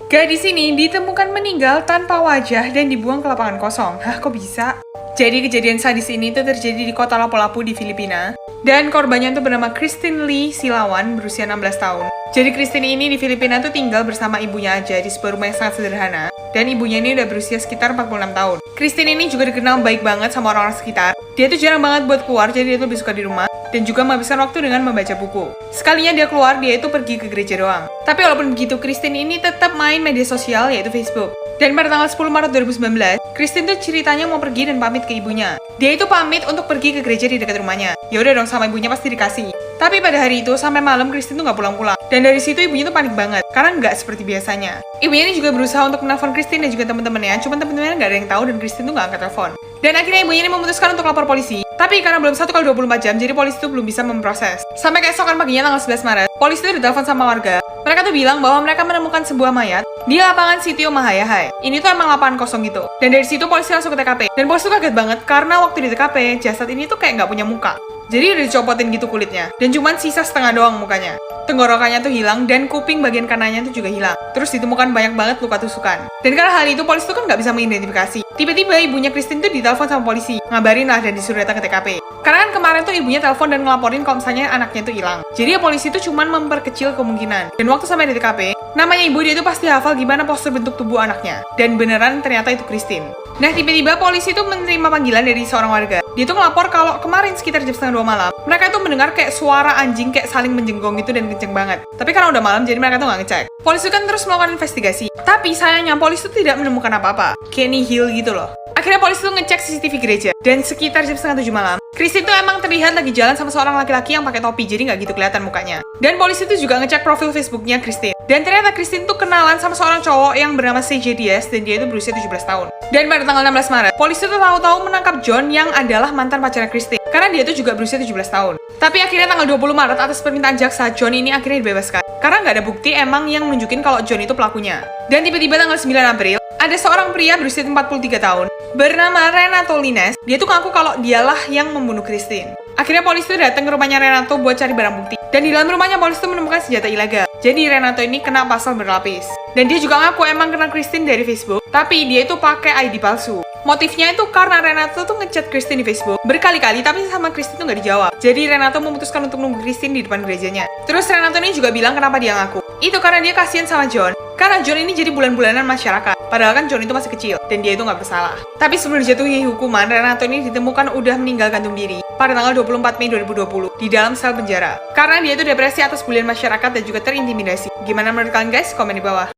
Gadis ini ditemukan meninggal tanpa wajah dan dibuang ke lapangan kosong. Hah, kok bisa? Jadi kejadian sadis ini tuh terjadi di kota Lapu-Lapu di Filipina. Dan korbannya tuh bernama Christine Lee Silawan, berusia 16 tahun. Jadi Christine ini di Filipina tuh tinggal bersama ibunya aja di sebuah rumah yang sangat sederhana. Dan ibunya ini udah berusia sekitar 46 tahun. Christine ini juga dikenal baik banget sama orang-orang sekitar. Dia tuh jarang banget buat keluar, jadi dia tuh lebih suka di rumah. Dan juga menghabiskan waktu dengan membaca buku. Sekalinya dia keluar, dia itu pergi ke gereja doang. Tapi walaupun begitu, Christine ini tetap main media sosial, yaitu Facebook. Dan pada tanggal 10 Maret 2019, Christine tuh ceritanya mau pergi dan pamit ke ibunya. Dia itu pamit untuk pergi ke gereja di dekat rumahnya. Ya udah dong, sama ibunya pasti dikasih. Tapi pada hari itu, sampai malam Christine tuh nggak pulang-pulang. Dan dari situ ibunya tuh panik banget, karena nggak seperti biasanya. Ibunya ini juga berusaha untuk menelpon Christine dan juga teman-temannya, cuma teman-temannya nggak ada yang tahu dan Christine tuh nggak angkat telepon. Dan akhirnya ibunya ini memutuskan untuk lapor polisi. Tapi karena belum 1x24 jam, jadi polisi tuh belum bisa memproses. Sampai keesokan paginya tanggal 11 Maret, polisi tuh ditelepon sama warga. Mereka tuh bilang bahwa mereka menemukan sebuah mayat di lapangan Sitio Mahayahai. Ini tuh emang lapangan kosong gitu. Dan dari situ polisi langsung ke TKP. Dan polisi tuh kaget banget karena waktu di TKP, jasad ini tuh kayak nggak punya muka. Jadi udah dicopotin gitu kulitnya. Dan cuman sisa setengah doang mukanya. Tenggorokannya tuh hilang dan kuping bagian kanannya tuh juga hilang. Terus ditemukan banyak banget luka tusukan. Dan karena hal itu polisi tuh kan nggak bisa mengidentifikasi. Tiba-tiba ibunya Christine tuh ditelepon sama polisi, ngabarin lah dan disuruh datang ke TKP. Karena kan kemarin tuh ibunya telepon dan ngelaporin kalau misalnya anaknya tuh hilang. Jadi ya polisi tuh cuman memperkecil kemungkinan. Dan waktu sampai di TKP, namanya ibu dia tuh pasti hafal gimana postur bentuk tubuh anaknya. Dan beneran ternyata itu Christine. Nah, tiba-tiba polisi tuh menerima panggilan dari seorang warga. Dia tuh ngelapor kalau kemarin sekitar jam setengah 2 malam, mereka tuh mendengar kayak suara anjing kayak saling menjenggong gitu dan kenceng banget. Tapi karena udah malam, jadi mereka tuh nggak ngecek. Polisi kan terus melakukan investigasi. Tapi sayangnya polisi tuh tidak menemukan apa-apa. Kayak nihil gitu loh. Akhirnya polisi tuh ngecek CCTV gereja. Dan sekitar jam setengah 7 malam, Christine tuh emang terlihat lagi jalan sama seorang laki-laki yang pakai topi, jadi nggak gitu kelihatan mukanya. Dan polisi tuh juga ngecek profil Facebooknya Christine. Dan ternyata Christine tuh kenalan sama seorang cowok yang bernama CJ Diaz dan dia itu berusia 17 tahun. Dan pada tanggal 16 Maret, polisi tuh tahu-tahu menangkap John yang adalah mantan pacarnya Christine. Karena dia tuh juga berusia 17 tahun. Tapi akhirnya tanggal 20 Maret atas permintaan jaksa, John ini akhirnya dibebaskan. Karena nggak ada bukti emang yang nunjukin kalau John itu pelakunya. Dan tiba-tiba tanggal 9 April, ada seorang pria berusia 43 tahun bernama Renato Lines. Dia tuh ngaku kalau dialah yang membunuh Christine. Akhirnya polisi tuh datang ke rumahnya Renato buat cari barang bukti. Dan di dalam rumahnya polisi tuh menemukan senjata ilegal. Jadi Renato ini kena pasal berlapis. Dan dia juga ngaku emang kenal Christine dari Facebook, tapi dia itu pakai ID palsu. Motifnya itu karena Renato tuh ngechat Christine di Facebook berkali-kali, tapi sama Christine tuh nggak dijawab. Jadi Renato memutuskan untuk nunggu Christine di depan gerejanya. Terus Renato ini juga bilang kenapa dia ngaku. Itu karena dia kasihan sama John. Karena John ini jadi bulan-bulanan masyarakat. Padahal kan John itu masih kecil, dan dia itu nggak bersalah. Tapi sebelum dijatuhi hukuman, Renato ini ditemukan udah meninggal gantung diri pada tanggal 24 Mei 2020 di dalam sel penjara. Karena dia itu depresi atas bulian masyarakat dan juga terintimidasi. Gimana menurut kalian guys? Komen di bawah.